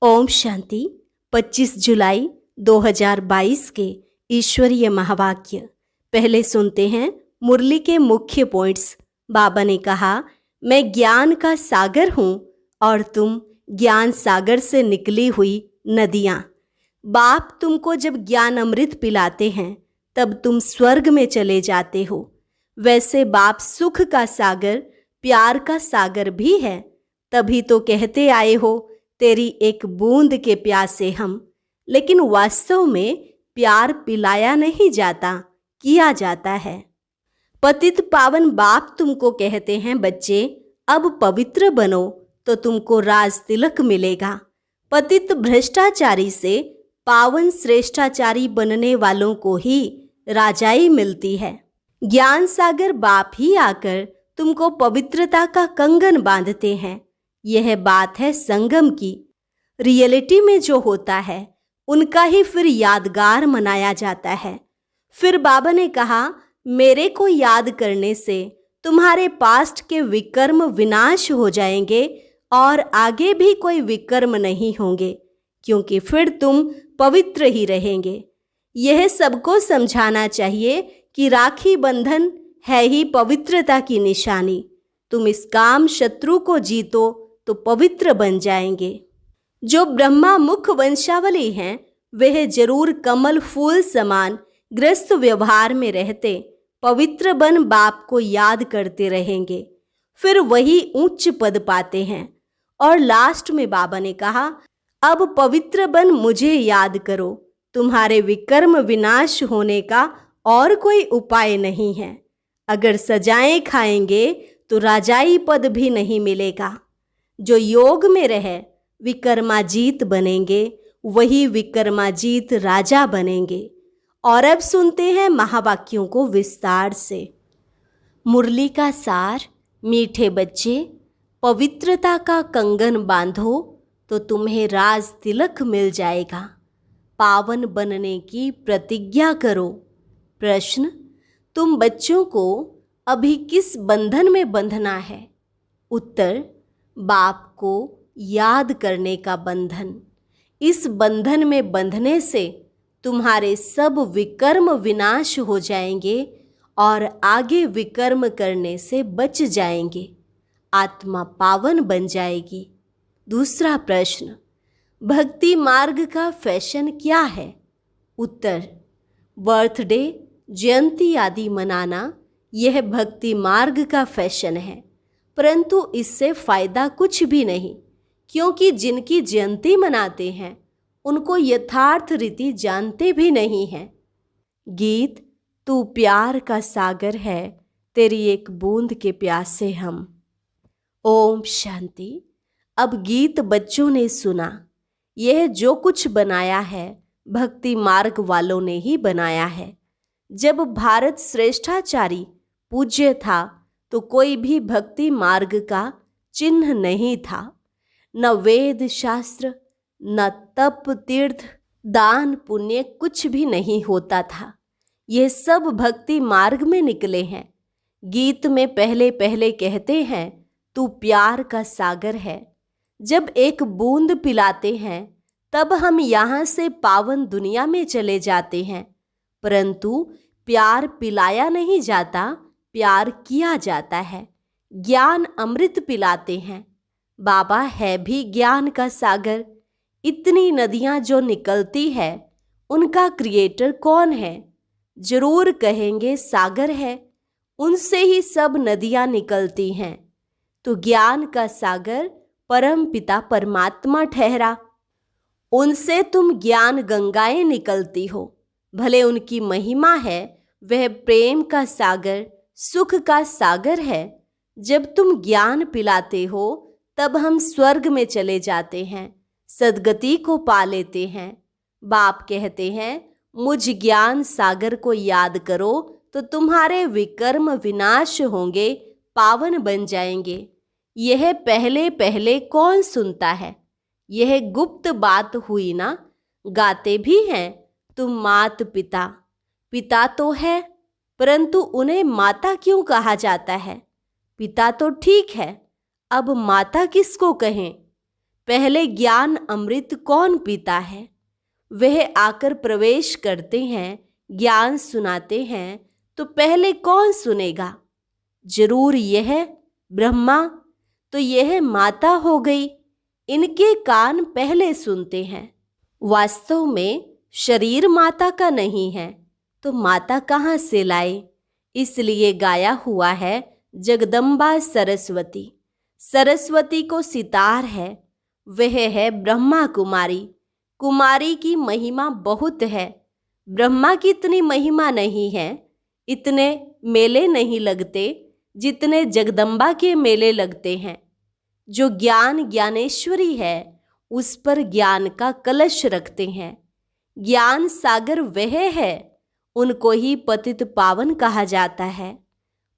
ओम शांति। 25 जुलाई 2022 के ईश्वरीय महावाक्य। पहले सुनते हैं मुरली के मुख्य पॉइंट्स। बाबा ने कहा, मैं ज्ञान का सागर हूँ और तुम ज्ञान सागर से निकली हुई नदियाँ। बाप तुमको जब ज्ञान अमृत पिलाते हैं तब तुम स्वर्ग में चले जाते हो। वैसे बाप सुख का सागर, प्यार का सागर भी है। तभी तो कहते आए हो, तेरी एक बूंद के प्यासे हम। लेकिन वास्तव में प्यार पिलाया नहीं जाता, किया जाता है। पतित पावन बाप तुमको कहते हैं, बच्चे अब पवित्र बनो तो तुमको राज तिलक मिलेगा। पतित भ्रष्टाचारी से पावन श्रेष्ठाचारी बनने वालों को ही राजाई मिलती है। ज्ञान सागर बाप ही आकर तुमको पवित्रता का कंगन बांधते हैं। यह बात है संगम की। रियलिटी में जो होता है उनका ही फिर यादगार मनाया जाता है। फिर बाबा ने कहा, मेरे को याद करने से तुम्हारे पास्ट के विकर्म विनाश हो जाएंगे और आगे भी कोई विकर्म नहीं होंगे, क्योंकि फिर तुम पवित्र ही रहेंगे। यह सबको समझाना चाहिए कि राखी बंधन है ही पवित्रता की निशानी। तुम इस काम शत्रु को जीतो तो पवित्र बन जाएंगे। जो ब्रह्मा मुख वंशावली हैं, वह जरूर कमल फूल समान ग्रस्त व्यवहार में रहते पवित्र बन बाप को याद करते रहेंगे, फिर वही उच्च पद पाते हैं। और लास्ट में बाबा ने कहा, अब पवित्र बन मुझे याद करो। तुम्हारे विकर्म विनाश होने का और कोई उपाय नहीं है। अगर सजाएं खाएंगे तो राजाई पद भी नहीं मिलेगा। जो योग में रहे विकर्माजीत बनेंगे, वही विकर्माजीत राजा बनेंगे। और अब सुनते हैं महावाक्यों को विस्तार से। मुरली का सार। मीठे बच्चे, पवित्रता का कंगन बांधो तो तुम्हें राज तिलक मिल जाएगा। पावन बनने की प्रतिज्ञा करो। प्रश्न, तुम बच्चों को अभी किस बंधन में बंधना है? उत्तर, बाप को याद करने का बंधन। इस बंधन में बंधने से तुम्हारे सब विकर्म विनाश हो जाएंगे और आगे विकर्म करने से बच जाएंगे। आत्मा पावन बन जाएगी। दूसरा प्रश्न, भक्ति मार्ग का फैशन क्या है? उत्तर, बर्थडे, जयंती आदि मनाना यह भक्ति मार्ग का फैशन है, परंतु इससे फायदा कुछ भी नहीं, क्योंकि जिनकी जयंती मनाते हैं उनको यथार्थ रीति जानते भी नहीं हैं। गीत, तू प्यार का सागर है, तेरी एक बूंद के प्यासे हम। ओम शांति। अब गीत बच्चों ने सुना। यह जो कुछ बनाया है भक्ति मार्ग वालों ने ही बनाया है। जब भारत श्रेष्ठाचारी पूज्य था तो कोई भी भक्ति मार्ग का चिन्ह नहीं था। न वेद शास्त्र, न तप तीर्थ, दान पुण्य कुछ भी नहीं होता था। यह सब भक्ति मार्ग में निकले हैं। गीत में पहले पहले कहते हैं, तू प्यार का सागर है। जब एक बूंद पिलाते हैं तब हम यहाँ से पावन दुनिया में चले जाते हैं, परंतु प्यार पिलाया नहीं जाता, प्यार किया जाता है। ज्ञान अमृत पिलाते हैं। बाबा है भी ज्ञान का सागर। इतनी नदियाँ जो निकलती है उनका क्रिएटर कौन है? जरूर कहेंगे सागर है। उनसे ही सब नदियाँ निकलती हैं। तो ज्ञान का सागर परम पिता परमात्मा ठहरा। उनसे तुम ज्ञान गंगाएं निकलती हो। भले उनकी महिमा है, वह प्रेम का सागर, सुख का सागर है। जब तुम ज्ञान पिलाते हो तब हम स्वर्ग में चले जाते हैं, सद्गति को पा लेते हैं। बाप कहते हैं, मुझ ज्ञान सागर को याद करो तो तुम्हारे विकर्म विनाश होंगे, पावन बन जाएंगे। यह पहले पहले कौन सुनता है? यह गुप्त बात हुई ना। गाते भी हैं, तुम मात पिता। पिता तो है, परंतु उन्हें माता क्यों कहा जाता है? पिता तो ठीक है, अब माता किसको कहें? पहले ज्ञान अमृत कौन पीता है? वह आकर प्रवेश करते हैं, ज्ञान सुनाते हैं, तो पहले कौन सुनेगा? जरूर यह ब्रह्मा। तो यह माता हो गई, इनके कान पहले सुनते हैं। वास्तव में शरीर माता का नहीं है, तो माता कहाँ से लाए? इसलिए गाया हुआ है जगदम्बा सरस्वती। सरस्वती को सितार है, वह है ब्रह्मा कुमारी। कुमारी की महिमा बहुत है, ब्रह्मा की इतनी महिमा नहीं है। इतने मेले नहीं लगते जितने जगदम्बा के मेले लगते हैं। जो ज्ञान ज्ञानेश्वरी है, उस पर ज्ञान का कलश रखते हैं। ज्ञान सागर वह है, उनको ही पतित पावन कहा जाता है।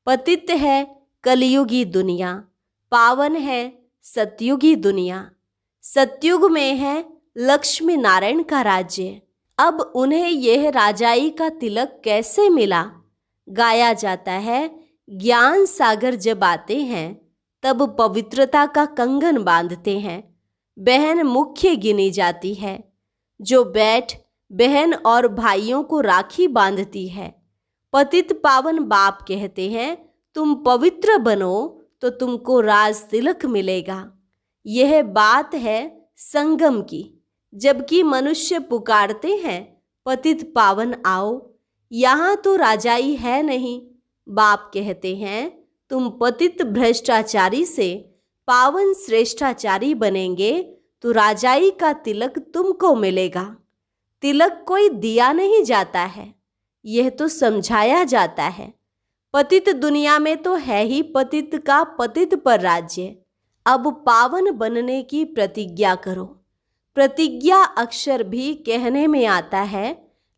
पतित है कलयुगी दुनिया, पावन है सतयुगी दुनिया। सतयुग में है लक्ष्मी नारायण का राज्य। अब उन्हें यह राजाई का तिलक कैसे मिला? गाया जाता है, ज्ञान सागर जब आते हैं तब पवित्रता का कंगन बांधते हैं। बहन मुख्य गिनी जाती है, जो बैठ बहन और भाइयों को राखी बांधती है। पतित पावन बाप कहते हैं, तुम पवित्र बनो तो तुमको राज तिलक मिलेगा। यह बात है संगम की। जबकि मनुष्य पुकारते हैं, पतित पावन आओ, यहाँ तो राजाई है नहीं। बाप कहते हैं, तुम पतित भ्रष्टाचारी से पावन श्रेष्ठाचारी बनेंगे तो राजाई का तिलक तुमको मिलेगा। तिलक कोई दिया नहीं जाता है, यह तो समझाया जाता है। पतित दुनिया में तो है ही पतित का पतित पर राज्य। अब पावन बनने की प्रतिज्ञा करो। प्रतिज्ञा अक्षर भी कहने में आता है,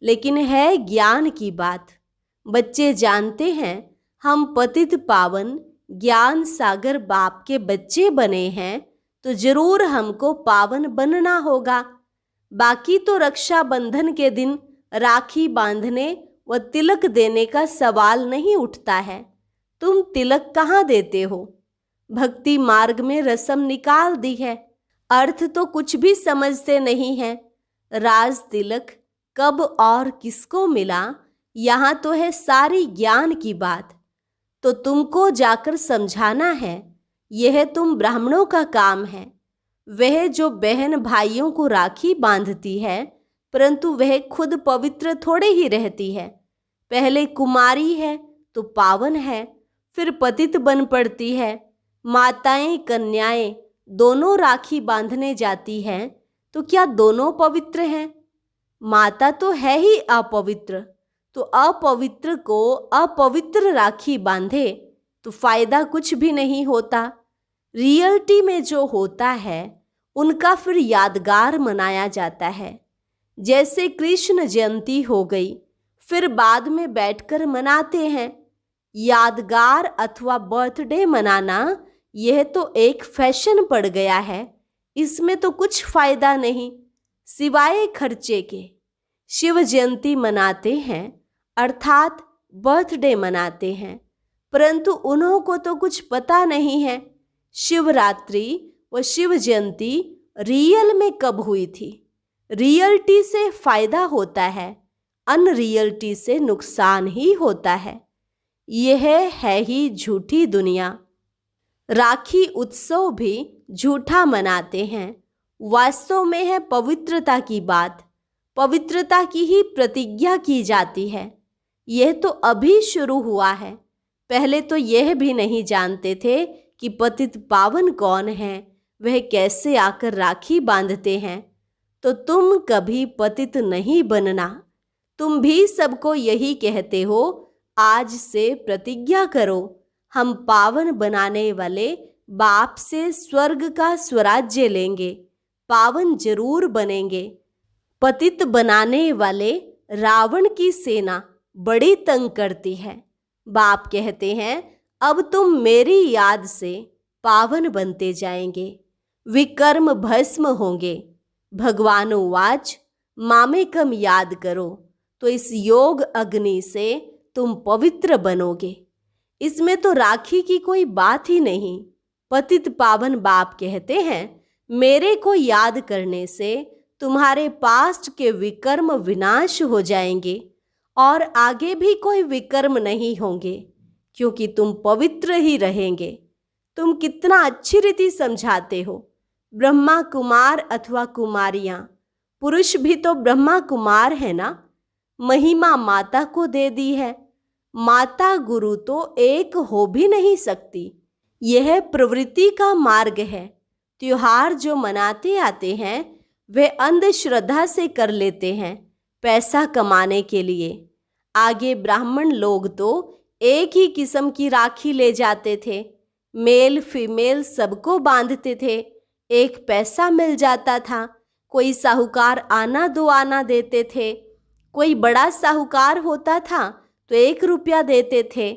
लेकिन है ज्ञान की बात। बच्चे जानते हैं हम पतित पावन ज्ञान सागर बाप के बच्चे बने हैं, तो जरूर हमको पावन बनना होगा। बाकी तो रक्षाबंधन के दिन राखी बांधने व तिलक देने का सवाल नहीं उठता है। तुम तिलक कहाँ देते हो? भक्ति मार्ग में रस्म निकाल दी है, अर्थ तो कुछ भी समझते नहीं है। राज तिलक कब और किसको मिला, यहाँ तो है सारी ज्ञान की बात। तो तुमको जाकर समझाना है, यह तुम ब्राह्मणों का काम है। वह जो बहन भाइयों को राखी बांधती है, परंतु वह खुद पवित्र थोड़े ही रहती है। पहले कुमारी है तो पावन है, फिर पतित बन पड़ती है। माताएं कन्याएं दोनों राखी बांधने जाती हैं, तो क्या दोनों पवित्र हैं? माता तो है ही अपवित्र, तो अपवित्र को अपवित्र राखी बांधे तो फायदा कुछ भी नहीं होता। रियलिटी में जो होता है उनका फिर यादगार मनाया जाता है। जैसे कृष्ण जयंती हो गई, फिर बाद में बैठकर मनाते हैं। यादगार अथवा बर्थडे मनाना यह तो एक फैशन पड़ गया है, इसमें तो कुछ फायदा नहीं सिवाय खर्चे के। शिव जयंती मनाते हैं अर्थात बर्थडे मनाते हैं, परंतु उन्हों को तो कुछ पता नहीं है शिवरात्रि व शिव जयंती रियल में कब हुई थी। रियलिटी से फायदा होता है, अनरियलिटी से नुकसान ही होता है। यह है ही झूठी दुनिया। राखी उत्सव भी झूठा मनाते हैं, वास्तव में है पवित्रता की बात। पवित्रता की ही प्रतिज्ञा की जाती है। यह तो अभी शुरू हुआ है, पहले तो यह भी नहीं जानते थे कि पतित पावन कौन है, वह कैसे आकर राखी बांधते हैं। तो तुम कभी पतित नहीं बनना। तुम भी सबको यही कहते हो, आज से प्रतिज्ञा करो, हम पावन बनाने वाले बाप से स्वर्ग का स्वराज्य लेंगे, पावन जरूर बनेंगे। पतित बनाने वाले रावण की सेना बड़ी तंग करती है। बाप कहते हैं, अब तुम मेरी याद से पावन बनते जाएंगे, विकर्म भस्म होंगे। भगवान उवाच, मामेकम याद करो, तो इस योग अग्नि से तुम पवित्र बनोगे। इसमें तो राखी की कोई बात ही नहीं। पतित पावन बाप कहते हैं, मेरे को याद करने से तुम्हारे पास्ट के विकर्म विनाश हो जाएंगे और आगे भी कोई विकर्म नहीं होंगे, क्योंकि तुम पवित्र ही रहेंगे। तुम कितना अच्छी रीति समझाते हो। ब्रह्मा कुमार अथवा कुमारियां, पुरुष भी तो ब्रह्मा कुमार है ना। महिमा माता को दे दी है। माता गुरु तो एक हो भी नहीं सकती। यह प्रवृत्ति का मार्ग है। त्योहार जो मनाते आते हैं वे अंधश्रद्धा से कर लेते हैं, पैसा कमाने के लिए। आगे ब्राह्मण लोग तो एक ही किस्म की राखी ले जाते थे, मेल फीमेल सबको बांधते थे, एक पैसा मिल जाता था। कोई साहूकार आना दो आना देते थे, कोई बड़ा साहूकार होता था तो 1 रुपया देते थे।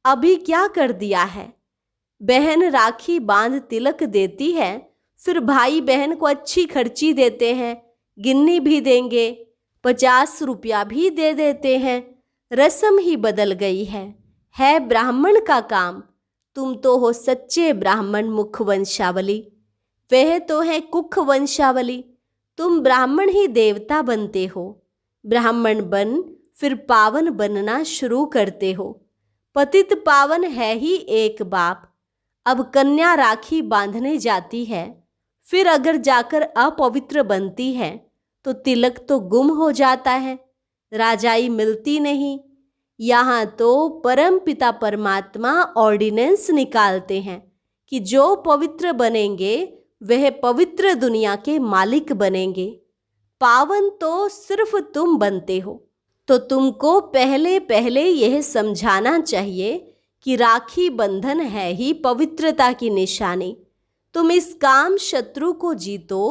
अभी क्या कर दिया है, बहन राखी बांध तिलक देती है, फिर भाई बहन को अच्छी खर्ची देते हैं, गिन्नी भी देंगे, 50 रुपया भी दे देते हैं। रस्म ही बदल गई है ब्राह्मण का काम। तुम तो हो सच्चे ब्राह्मण मुख वंशावली, वह तो है कुख वंशावली। तुम ब्राह्मण ही देवता बनते हो। ब्राह्मण बन फिर पावन बनना शुरू करते हो। पतित पावन है ही एक बाप। अब कन्या राखी बांधने जाती है, फिर अगर जाकर अपवित्र बनती है तो तिलक तो गुम हो जाता है, राजाई मिलती नहीं। यहाँ तो परम पिता परमात्मा ऑर्डिनेंस निकालते हैं कि जो पवित्र बनेंगे वह पवित्र दुनिया के मालिक बनेंगे। पावन तो सिर्फ तुम बनते हो। तो तुमको पहले पहले यह समझाना चाहिए कि राखी बंधन है ही पवित्रता की निशानी। तुम इस काम शत्रु को जीतो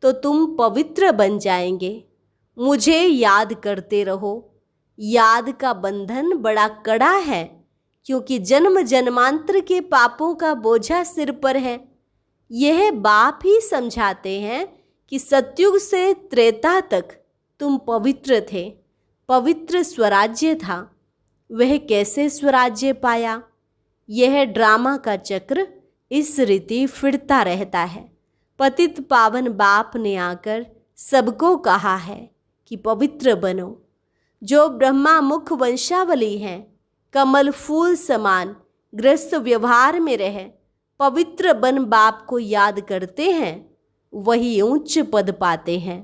तो तुम पवित्र बन जाएंगे। मुझे याद करते रहो। याद का बंधन बड़ा कड़ा है, क्योंकि जन्म जन्मांतर के पापों का बोझा सिर पर है। यह बाप ही समझाते हैं कि सतयुग से त्रेता तक तुम पवित्र थे, पवित्र स्वराज्य था। वह कैसे स्वराज्य पाया? यह ड्रामा का चक्र इस रीति फिरता रहता है। पतित पावन बाप ने आकर सबको कहा है कि पवित्र बनो। जो ब्रह्मा मुख वंशावली हैं, कमल फूल समान गृहस्थ व्यवहार में रहे, पवित्र बन बाप को याद करते हैं, वही उच्च पद पाते हैं।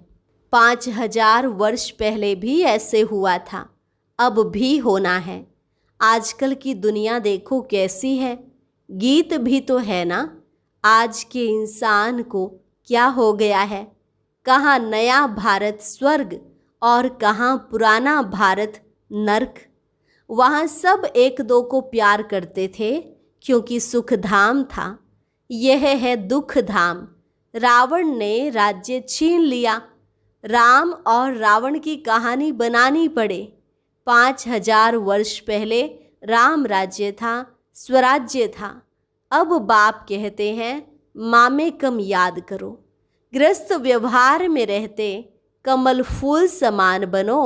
5000 वर्ष पहले भी ऐसे हुआ था, अब भी होना है। आजकल की दुनिया देखो कैसी है। गीत भी तो है ना, आज के इंसान को क्या हो गया है। कहाँ नया भारत स्वर्ग और कहाँ पुराना भारत नर्क। वहाँ सब एक दो को प्यार करते थे क्योंकि सुख धाम था। यह है दुख धाम। रावण ने राज्य छीन लिया। राम और रावण की कहानी बनानी पड़े। 5000 वर्ष पहले राम राज्य था, स्वराज्य था। अब बाप कहते हैं मामे कम याद करो। गृहस्थ व्यवहार में रहते कमल फूल समान बनो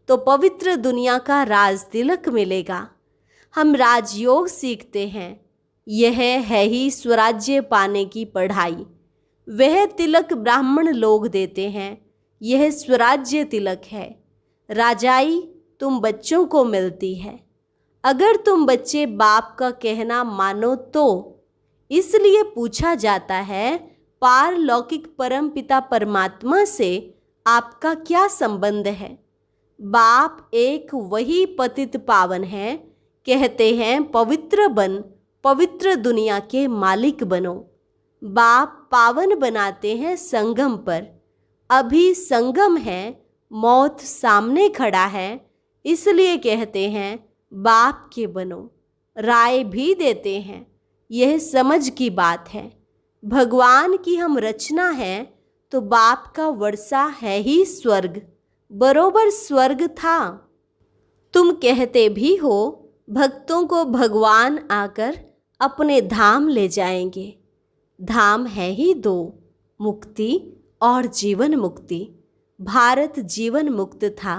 तो पवित्र दुनिया का राज तिलक मिलेगा। हम राजयोग सीखते हैं। यह है ही स्वराज्य पाने की पढ़ाई। वह तिलक ब्राह्मण लोग देते हैं, यह स्वराज्य तिलक है। राजाई तुम बच्चों को मिलती है। अगर तुम बच्चे बाप का कहना मानो तो। इसलिए पूछा जाता है पारलौकिक परम पिता परमात्मा से आपका क्या संबंध है। बाप एक वही पतित पावन है, कहते हैं पवित्र बन, पवित्र दुनिया के मालिक बनो। बाप पावन बनाते हैं संगम पर। अभी संगम है, मौत सामने खड़ा है, इसलिए कहते हैं बाप के बनो। राय भी देते हैं, यह समझ की बात है। भगवान की हम रचना है तो बाप का वर्षा है ही स्वर्ग, बरोबर स्वर्ग था। तुम कहते भी हो भक्तों को भगवान आकर अपने धाम ले जाएंगे। धाम है ही 2, मुक्ति और जीवन मुक्ति। भारत जीवन मुक्त था,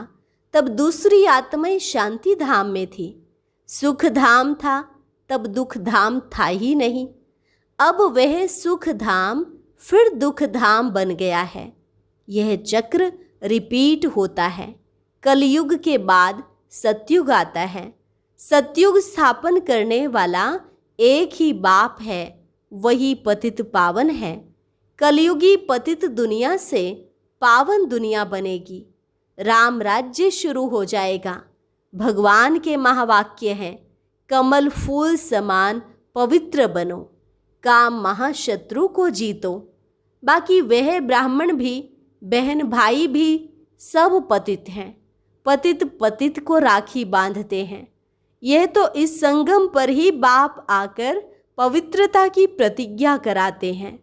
तब दूसरी आत्माएं शांति धाम में थी। सुख धाम था, तब दुख धाम था ही नहीं। अब वह सुख धाम फिर दुख धाम बन गया है। यह चक्र रिपीट होता है। कलयुग के बाद सतयुग आता है। सतयुग स्थापन करने वाला एक ही बाप है, वही पतित पावन है। कलयुगी पतित दुनिया से पावन दुनिया बनेगी। राम राज्य शुरू हो जाएगा। भगवान के महावाक्य हैं, कमल फूल समान पवित्र बनो, काम महाशत्रु को जीतो। बाकी वह ब्राह्मण भी, बहन भाई भी सब पतित हैं। पतित पतित को राखी बांधते हैं। यह तो इस संगम पर ही बाप आकर पवित्रता की प्रतिज्ञा कराते हैं।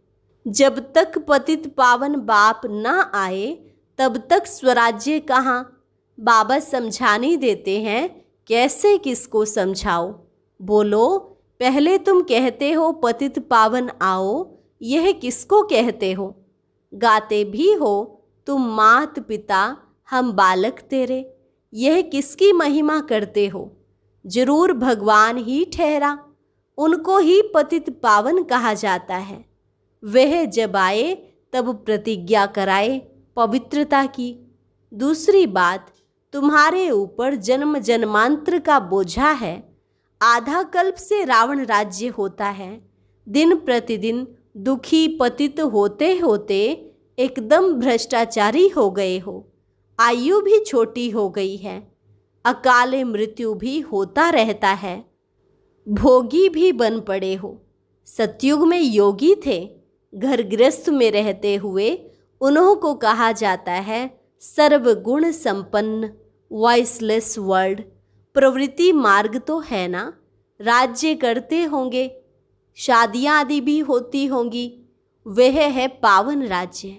जब तक पतित पावन बाप न आए तब तक स्वराज्य कहाँ। बाबा समझानी देते हैं, कैसे किसको समझाओ। बोलो, पहले तुम कहते हो पतित पावन आओ, यह किसको कहते हो। गाते भी हो तुम मात पिता हम बालक तेरे, यह किसकी महिमा करते हो। जरूर भगवान ही ठहरा, उनको ही पतित पावन कहा जाता है। वह जब आए तब प्रतिज्ञा कराए पवित्रता की। दूसरी बात, तुम्हारे ऊपर जन्म जन्मांतर का बोझा है। आधा कल्प से रावण राज्य होता है। दिन प्रतिदिन दुखी पतित होते होते एकदम भ्रष्टाचारी हो गए हो। आयु भी छोटी हो गई है। अकाले मृत्यु भी होता रहता है। भोगी भी बन पड़े हो। सतयुग में योगी थे। घर गृहस्थ में रहते हुए उन्हों को कहा जाता है सर्वगुण संपन्न वॉइसलेस वर्ल्ड। प्रवृत्ति मार्ग तो है ना, राज्य करते होंगे, शादियाँ आदि भी होती होंगी। वह है पावन राज्य।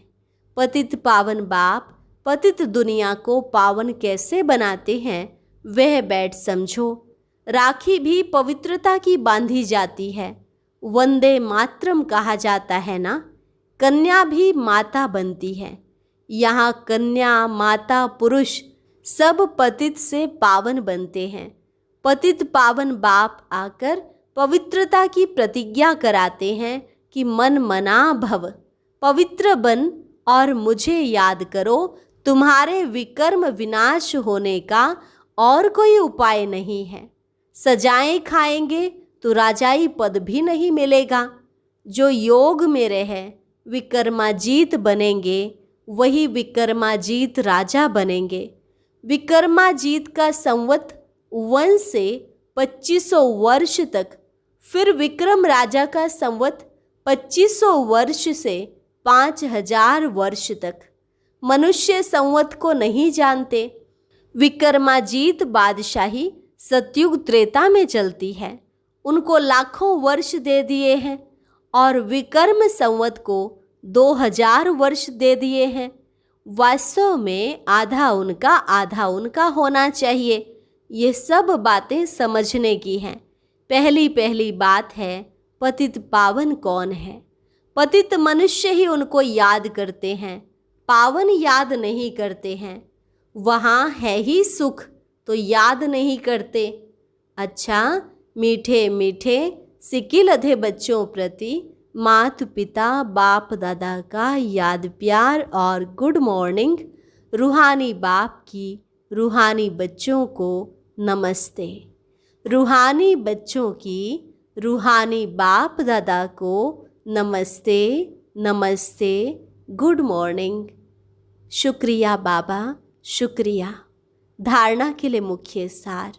पतित पावन बाप पतित दुनिया को पावन कैसे बनाते हैं, वह बैठ समझो। राखी भी पवित्रता की बांधी जाती है। वंदे मातरम कहा जाता है ना। कन्या भी माता बनती है। यहाँ कन्या माता पुरुष सब पतित से पावन बनते हैं। पतित पावन बाप आकर पवित्रता की प्रतिज्ञा कराते हैं कि मन मना भव, पवित्र बन और मुझे याद करो। तुम्हारे विकर्म विनाश होने का और कोई उपाय नहीं है। सजाएं खाएंगे तो राजाई पद भी नहीं मिलेगा। जो योग में रहे विकर्माजीत बनेंगे, वही विकर्माजीत राजा बनेंगे। विकर्माजीत का संवत 1 से 2500 वर्ष तक, फिर विक्रम राजा का संवत 2500 वर्ष से 5000 वर्ष तक। मनुष्य संवत को नहीं जानते। विक्रमाजीत बादशाही सतयुग त्रेता में चलती है। उनको लाखों वर्ष दे दिए हैं और विकर्म संवत को 2000 वर्ष दे दिए हैं। वास्तव में आधा उनका होना चाहिए। ये सब बातें समझने की हैं। पहली बात है, पतित पावन कौन है। पतित मनुष्य ही उनको याद करते हैं, पावन याद नहीं करते हैं। वहाँ है ही सुख तो याद नहीं करते। अच्छा, मीठे मीठे सिकिल अधे बच्चों प्रति माता पिता बाप दादा का याद प्यार और गुड मॉर्निंग। रूहानी बाप की रूहानी बच्चों को नमस्ते। रूहानी बच्चों की रूहानी बाप दादा को नमस्ते नमस्ते, गुड मॉर्निंग। शुक्रिया बाबा, शुक्रिया। धारणा के लिए मुख्य सार,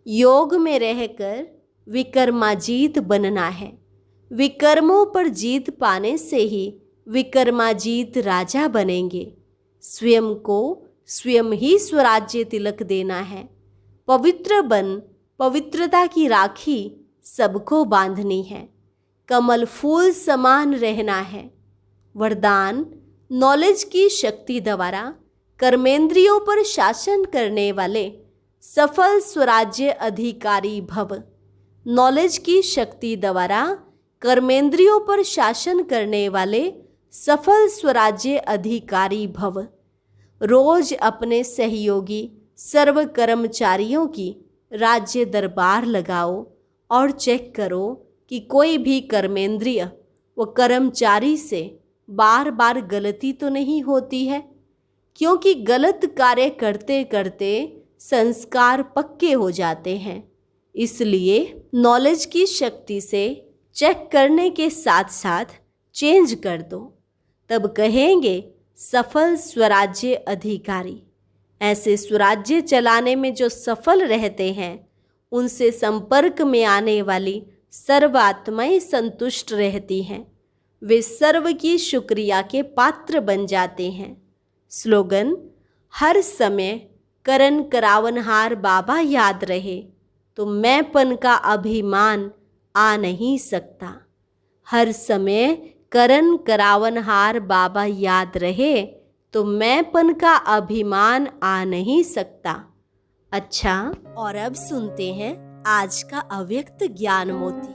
योग में रहकर विकर्माजीत बनना है। विकर्मों पर जीत पाने से ही विकर्माजीत राजा बनेंगे। स्वयं को स्वयं ही स्वराज्य तिलक देना है। पवित्र बन पवित्रता की राखी सबको बांधनी है। कमल फूल समान रहना है। वरदान, नॉलेज की शक्ति द्वारा कर्मेंद्रियों पर शासन करने वाले सफल स्वराज्य अधिकारी भव। नॉलेज की शक्ति द्वारा कर्मेंद्रियों पर शासन करने वाले सफल स्वराज्य अधिकारी भव। रोज अपने सहयोगी सर्व कर्मचारियों की राज्य दरबार लगाओ और चेक करो कि कोई भी कर्मेंद्रिय व कर्मचारी से बार बार गलती तो नहीं होती है, क्योंकि गलत कार्य करते करते संस्कार पक्के हो जाते हैं। इसलिए नॉलेज की शक्ति से चेक करने के साथ साथ चेंज कर दो, तब कहेंगे सफल स्वराज्य अधिकारी। ऐसे स्वराज्य चलाने में जो सफल रहते हैं, उनसे संपर्क में आने वाली सर्व आत्माएं संतुष्ट रहती हैं। वे सर्व की शुक्रिया के पात्र बन जाते हैं। स्लोगन: हर समय करन करावनहार बाबा याद रहे तो मैंपन का अभिमान आ नहीं सकता। हर समय करन करावनहार बाबा याद रहे तो मैंपन का अभिमान आ नहीं सकता। अच्छा, और अब सुनते हैं आज का अव्यक्त ज्ञान मोती।